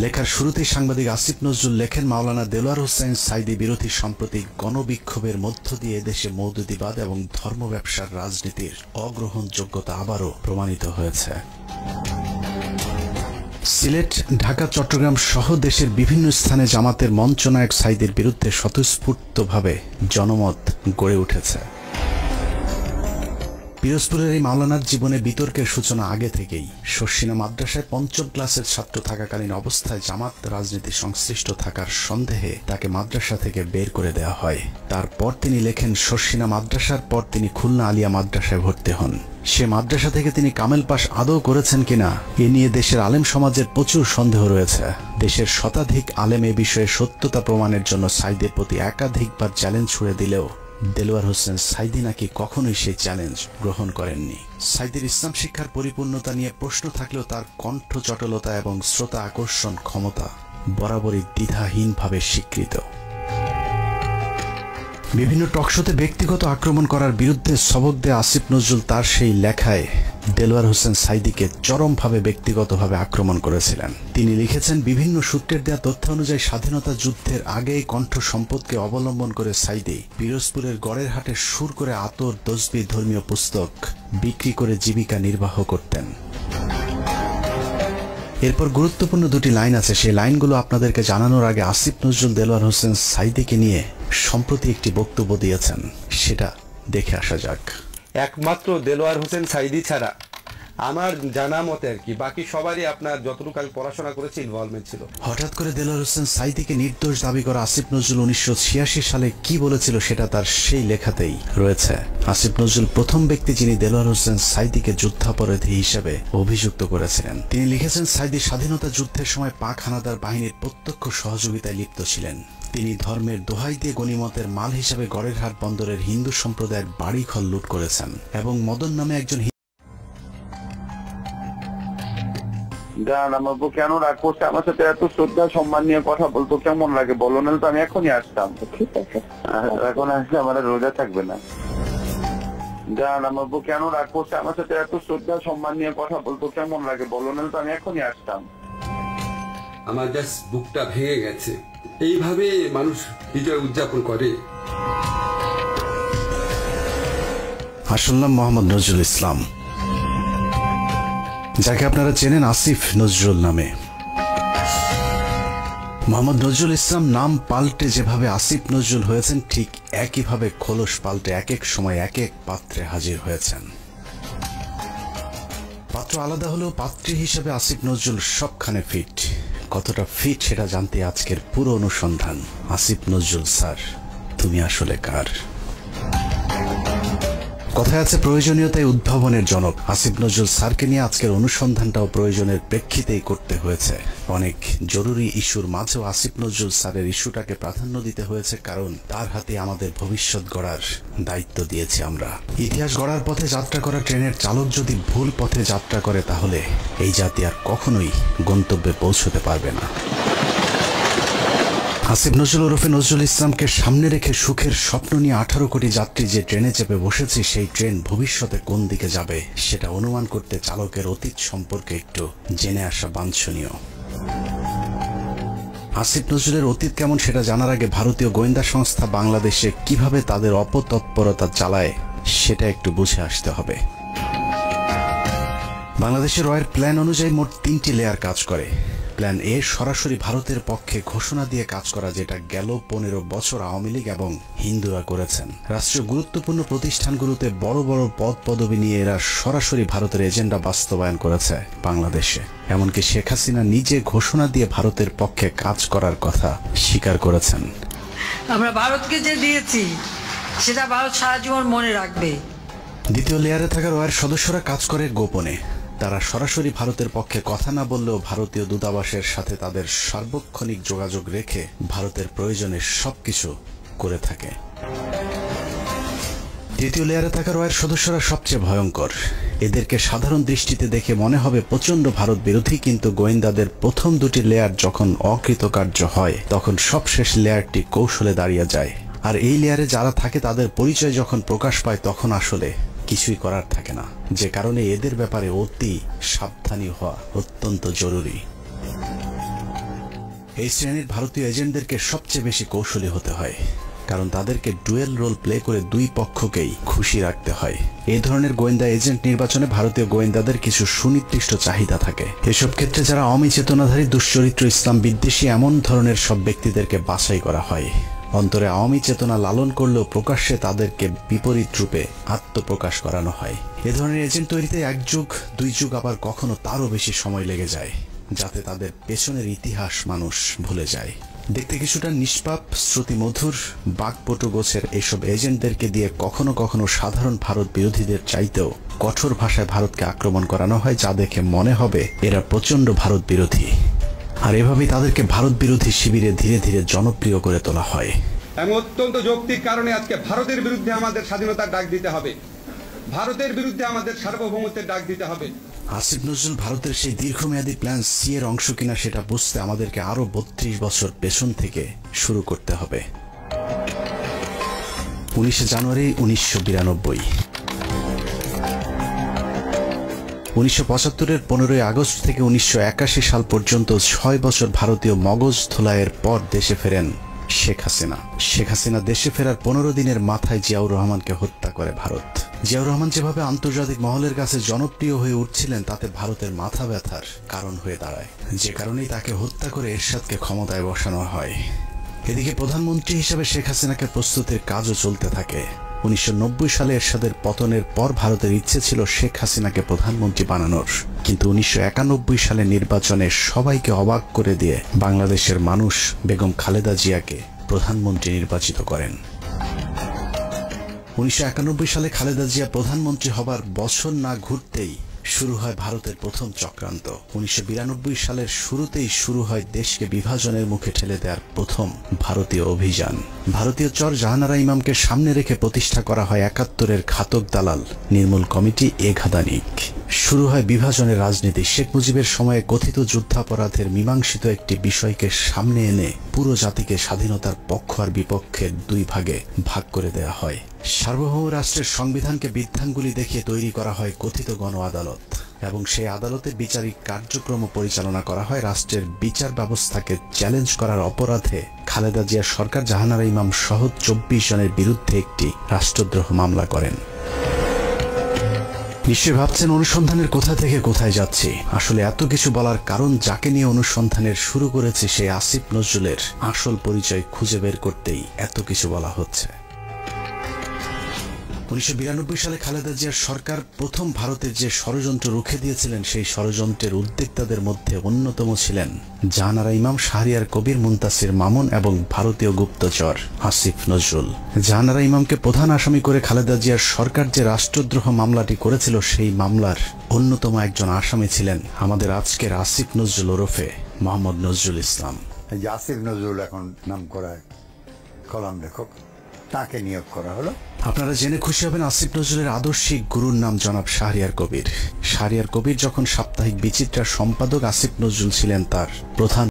লেখার শুরুতেই সাংবাদিক আসিফ নজরুল লেখেন, মাওলানা দেলোয়ার হোসেন সাঈদী বিরোধী সাম্প্রতিক গণবিক্ষোভের মধ্য দিয়ে দেশে মওদুদিবাদ এবং ধর্ম ব্যবসার রাজনীতির অগ্রহণযোগ্যতা আবারও প্রমাণিত হয়েছে। সিলেট, ঢাকা, চট্টগ্রাম সহ দেশের বিভিন্ন স্থানে জামাতের মঞ্চনায়ক সাঈদীর বিরুদ্ধে স্বতঃস্ফূর্তভাবে জনমত গড়ে উঠেছে। পিরোজপুরের এই মাওলানার জীবনে বিতর্কের সূচনা আগে থেকেই। শর্ষিনা মাদ্রাসায় পঞ্চম ক্লাসের ছাত্র থাকাকালীন অবস্থায় জামাত রাজনীতি সংশ্লিষ্ট থাকার সন্দেহে তাকে মাদ্রাসা থেকে বের করে দেওয়া হয়। তারপর তিনি লেখেন, শর্ষিনা মাদ্রাসার পর তিনি খুলনা আলিয়া মাদ্রাসায় ভর্তি হন। সে মাদ্রাসা থেকে তিনি কামেল পাশ আদৌ করেছেন কিনা এ নিয়ে দেশের আলেম সমাজের প্রচুর সন্দেহ রয়েছে। দেশের শতাধিক আলেম এ বিষয়ে সত্যতা প্রমাণের জন্য সাঈদীর প্রতি একাধিকবার চ্যালেঞ্জ ছুড়ে দিলেও দেলোয়ার হোসেন সাঈদী নাকি কখনোই সেই চ্যালেঞ্জ গ্রহণ করেননি। সাঈদীর ইসলাম শিক্ষার পরিপূর্ণতা নিয়ে প্রশ্ন থাকলেও তার কণ্ঠ চটলতা এবং শ্রোতা আকর্ষণ ক্ষমতা বরাবরই দ্বিধাহীনভাবে স্বীকৃত। বিভিন্ন টকশোতে ব্যক্তিগত আক্রমণ করার বিরুদ্ধে সবক দেয়া আসিফ নজরুল তার সেই লেখায় দেলোয়ার হোসেন সাঈদীকে চরমভাবে ব্যক্তিগতভাবে আক্রমণ করেছিলেন। তিনি লিখেছেন, বিভিন্ন সূত্রের দেয়া তথ্য অনুযায়ী স্বাধীনতা যুদ্ধের আগেই কণ্ঠ সম্পদকে অবলম্বন করে সাঈদী পিরোজপুরের গড়ের হাটে সুর করে আতর তসবিহ ধর্মীয় পুস্তক বিক্রি করে জীবিকা নির্বাহ করতেন। এরপর গুরুত্বপূর্ণ দুটি লাইন আছে, সেই লাইনগুলো আপনাদেরকে জানানোর আগে আসিফ নজরুল দেলোয়ার হোসেন সাঈদীকে নিয়ে সম্প্রতি একটি বক্তব্য দিয়েছেন, সেটা দেখে আসা যাক। একমাত্র দেলোয়ার হোসেন সাঈদী ছাড়া আমার জানা মতে আর কি বাকি সবারই আপনার যতটুকু আমি পড়াশোনা করেছি ইনভলভমেন্ট ছিল। হঠাৎ করে দেলোয়ার হোসেন সাঈদীকে নির্দোষ দাবি করা আসিফ নজরুল 1986 সালে কি বলেছিল সেটা তার সেই লেখাতেই রয়েছে। আসিফ নজরুল প্রথম ব্যক্তি যিনি দেলোয়ার হোসেন সাঈদীকে যুদ্ধাপরাধী হিসেবে অভিযুক্ত করেছিলেন। তিনি লিখেছেন, সাঈদী স্বাধীনতা যুদ্ধের সময় পাক হানাদার বাহিনীর প্রত্যক্ষ সহযোগিতায় লিপ্ত ছিলেন। তিনি ধর্মের দোহাই দিয়ে গনিমতের মাল হিসেবে গড়েরহাট বন্দরের হিন্দু সম্প্রদায়ের বাড়িঘর লুট করেছেন এবং মদন নামে একজন গান আমার কেন রাগ করছে, আমার সাথে এত শ্রদ্ধা সম্মান নিয়ে কথা বলতো কেমন লাগে বলো, না তো আমি এখনই আসতাম। ঠিক আছে, এখন আসলে আমার রোজা থাকবে না। গান আমার কেন রাগ করছে, আমার সাথে এত শ্রদ্ধা সম্মান নিয়ে কথা বলতো কেমন লাগে বলো, না তো আমি এখনই আসতাম। আমার জাস্ট বুকটা ভেঙে গেছে। এইভাবে মানুষ বিজয় উদযাপন করে। আসলাম মোহাম্মদ নজরুল ইসলাম, যাকে আপনারা চেনেন আসিফ নজরুল নামে। মোহাম্মদ নজরুল ইসলাম নাম পাল্টে যেভাবে আসিফ নজরুল হয়েছেন, ঠিক একইভাবে খোলস পাল্টে এক এক সময় এক এক পাত্রে হাজির হয়েছেন। পাত্র আলাদা হলেও পাত্রী হিসেবে আসিফ নজরুল সবখানে ফিট। কতটা ফিট সেটা জানতে আজকের পুরো অনুসন্ধান। আসিফ নজরুল স্যার, তুমি আসলে কার? কথায় আছে প্রয়োজনীয়তায় উদ্ভাবনের জনক। আসিফ নজরুল স্যারকে নিয়ে আজকের অনুসন্ধানটাও প্রয়োজনের প্রেক্ষিতেই করতে হয়েছে। অনেক জরুরি ইস্যুর মাঝেও আসিফ নজরুল স্যারের ইস্যুটাকে প্রাধান্য দিতে হয়েছে, কারণ তার হাতে আমাদের ভবিষ্যৎ গড়ার দায়িত্ব দিয়েছি আমরা। ইতিহাস গড়ার পথে যাত্রা করা ট্রেনের চালক যদি ভুল পথে যাত্রা করে, তাহলে এই জাতি আর কখনোই গন্তব্যে পৌঁছতে পারবে না। আসিফ নজরুল ওরফে নজরুল ইসলামকে সামনে রেখে সুখের স্বপ্ন নিয়ে 18 কোটি যাত্রী যে ট্রেনে চেপে বসেছে, সেই ট্রেন ভবিষ্যতে কোন দিকে যাবে সেটা অনুমান করতে চালকের অতীত সম্পর্কে একটু জেনে আসা বাঞ্ছনীয়। আসিফ নজরুলের অতীত কেমন সেটা জানার আগে ভারতীয় গোয়েন্দা সংস্থা বাংলাদেশে কিভাবে তাদের অপতৎপরতা চালায় সেটা একটু বুঝে আসতে হবে। বাংলাদেশের রয়ের প্ল্যান অনুযায়ী মোট 3টি লেয়ার কাজ করে। প্ল্যান এ সরাসরি ভারতের পক্ষে ঘোষণা দিয়ে কাজ করা, যেটা গেল 15 বছর আওয়ামী লীগ এবং হিন্দুরা করেছেন। রাষ্ট্রীয় গুরুত্বপূর্ণ প্রতিষ্ঠানগুলোতে বড় বড় পদ পদবি নিয়ে এরা সরাসরি ভারতের এজেন্ডা বাস্তবায়ন করেছে বাংলাদেশে। এমনকি শেখ হাসিনা নিজে ঘোষণা দিয়ে ভারতের পক্ষে কাজ করার কথা স্বীকার করেছেন। আমরা ভারতকে যে দিয়েছি সেটা ভারত সারা জীবন মনে রাখবে। দ্বিতীয় লেয়ারে থাকা রয়ের সদস্যরা কাজ করে গোপনে। তারা সরাসরি ভারতের পক্ষে কথা না বললেও ভারতীয় দূতাবাসের সাথে তাদের সার্বক্ষণিক যোগাযোগ রেখে ভারতের প্রয়োজনে সবকিছু করে থাকে। তৃতীয় লেয়ারে থাকা রয়ের সদস্যরা সবচেয়ে ভয়ঙ্কর। এদেরকে সাধারণ দৃষ্টিতে দেখে মনে হবে প্রচন্ড ভারত বিরোধী, কিন্তু গোয়েন্দাদের প্রথম দুটি লেয়ার যখন অকৃতকার্য হয়, তখন সবশেষ লেয়ারটি কৌশলে দাঁড়িয়ে যায়। আর এই লেয়ারে যারা থাকে তাদের পরিচয় যখন প্রকাশ পায়, তখন আসলে কিছুই করার থাকে না, যে কারণে এদের ব্যাপারে অতি সাবধানী হওয়া অত্যন্ত জরুরি। এই শ্রেণীর ভারতীয় এজেন্টদেরকে সবচেয়ে বেশি কৌশলী হতে হয়, কারণ তাদেরকে ডুয়েল রোল প্লে করে দুই পক্ষকেই খুশি রাখতে হয়। এই ধরনের গোয়েন্দা এজেন্ট নির্বাচনে ভারতীয় গোয়েন্দাদের কিছু সুনির্দিষ্ট চাহিদা থাকে। এসব ক্ষেত্রে যারা অমি চেতনাধারী, দুশ্চরিত্র, ইসলাম বিদ্বেষী এমন ধরনের সব ব্যক্তিদেরকে বাছাই করা হয়। অন্তরে আওয়ামী চেতনা লালন করলেও প্রকাশ্যে তাদেরকে বিপরীত রূপে আত্মপ্রকাশ করানো হয়। এ ধরনের এজেন্ট তৈরিতে 1 যুগ 2 যুগ, আবার কখনো তারও বেশি সময় লেগে যায়, যাতে তাদের পেছনের ইতিহাস মানুষ ভুলে যায়। দেখতে কিছুটা নিষ্পাপ, শ্রুতিমধুর, বাকপটু গোছের এসব এজেন্টদেরকে দিয়ে কখনো কখনো সাধারণ ভারত বিরোধীদের চাইতেও কঠোর ভাষায় ভারতকে আক্রমণ করানো হয়, যা দেখে মনে হবে এরা প্রচন্ড ভারত বিরোধী। আর এভাবেই তাদেরকে ভারত বিরোধী শিবিরে ধীরে ধীরে জনপ্রিয় করে তোলা হয়। এবং অত্যন্ত যৌক্তিক কারণে আজকে ভারতের বিরুদ্ধে আমাদের স্বাধীনতার ডাক দিতে হবে, ভারতের বিরুদ্ধে আমাদের সার্বভৌমত্বের ডাক দিতে হবে। আসিফ নজরুল ভারতের সেই দীর্ঘমেয়াদী প্ল্যান সি এর অংশ কিনা সেটা বুঝতে আমাদেরকে আরো 32 বছর পেছন থেকে শুরু করতে হবে। 19 জানুয়ারি 1992। 1975-এর 15 আগস্ট থেকে 1981 সাল পর্যন্ত 6 বছর ভারতীয় মগজ ধোলাইয়ের পর দেশে ফেরেন শেখ হাসিনা। শেখ হাসিনা দেশে ফেরার 15 দিনের মাথায় জিয়াউর রহমানকে হত্যা করে ভারত। জিয়াউর রহমান যেভাবে আন্তর্জাতিক মহলের কাছে জনপ্রিয় হয়ে উঠছিলেন, তাতে ভারতের মাথা ব্যথার কারণ হয়ে দাঁড়ায়, যে কারণেই তাকে হত্যা করে এরশাদকে ক্ষমতায় বসানো হয়। এদিকে প্রধানমন্ত্রী হিসেবে শেখ হাসিনাকে প্রস্তুতির কাজও চলতে থাকে। 1990 সালে এরশাদের পতনের পর ভারতের ইচ্ছে ছিল শেখ হাসিনাকে প্রধানমন্ত্রী বানানোর, কিন্তু 1991 সালে নির্বাচনে সবাইকে অবাক করে দিয়ে বাংলাদেশের মানুষ বেগম খালেদা জিয়াকে প্রধানমন্ত্রী নির্বাচিত করেন। 1991 সালে খালেদা জিয়া প্রধানমন্ত্রী হবার বছর না ঘুরতেই শুরু হয় ভারতের প্রথম চক্রান্ত। 1992 সালের শুরুতেই শুরু হয় দেশকে বিভাজনের মুখে ঠেলে দেওয়ার প্রথম ভারতীয় অভিযান। ভারতীয় চর জাহানারা ইমামকে সামনে রেখে প্রতিষ্ঠা করা হয় 71-এর ঘাতক দালাল নির্মূল কমিটি এঘাদানিক। শুরু হয় বিভাজনের রাজনীতি। শেখ মুজিবের সময়ে কথিত যুদ্ধাপরাধের মীমাংসিত একটি বিষয়কে সামনে এনে পুরো জাতিকে স্বাধীনতার পক্ষ আর বিপক্ষের 2 ভাগে ভাগ করে দেওয়া হয়। সার্বভৌম রাষ্ট্রের সংবিধানকে বৃদ্ধাঙ্গুলি দেখিয়ে তৈরি করা হয় কথিত গণ আদালত, এবং সেই আদালতে বিচারিক কার্যক্রম পরিচালনা করা হয়। রাষ্ট্রের বিচার ব্যবস্থাকে চ্যালেঞ্জ করার অপরাধে খালেদা জিয়া সরকার জাহানারা ইমাম সহ 24 জনের বিরুদ্ধে একটি রাষ্ট্রদ্রোহ মামলা করেন। নিশ্চয়ই ভাবছেন অনুসন্ধানের কোথা থেকে কোথায় যাচ্ছি। আসলে এত কিছু বলার কারণ, যাকে নিয়ে অনুসন্ধানের শুরু করেছে সেই আসিফ নজরুলের আসল পরিচয় খুঁজে বের করতেই এত কিছু বলা হচ্ছে। 1992 সালে খালেদা জিয়ার সরকার প্রথম ভারতের যে ষড়যন্ত্র রুখে দিয়েছিলেন, সেই ষড়যন্ত্রের উদ্যোক্তাদের মধ্যে অন্যতম ছিলেন জাহানারা ইমাম, শাহরিয়ার কবির, মুনতাসির মামুন এবং ভারতীয় গুপ্তচর আসিফ নজরুল। জাহানারা ইমামকে প্রধান আসামি করে খালেদা জিয়ার সরকার যে রাষ্ট্রদ্রোহ মামলাটি করেছিল, সেই মামলার অন্যতম একজন আসামি ছিলেন আমাদের আজকের আসিফ নজরুল ওরফে মোহাম্মদ নজরুল ইসলাম। আসিফ নজরুল এখন নাম করা কলাম লেখক, তাকে নিয়োগ করা হলো। আপনারা জেনে খুশি হবেন, আসিফ নজরুলের আদর্শিক গুরুর নাম জনাব শাহরিয়ার কবির। শাহরিয়ার কবির যখন সাপ্তাহিক বিচিত্রার সম্পাদক, আসিফ নজরুল ছিলেন তার প্রধান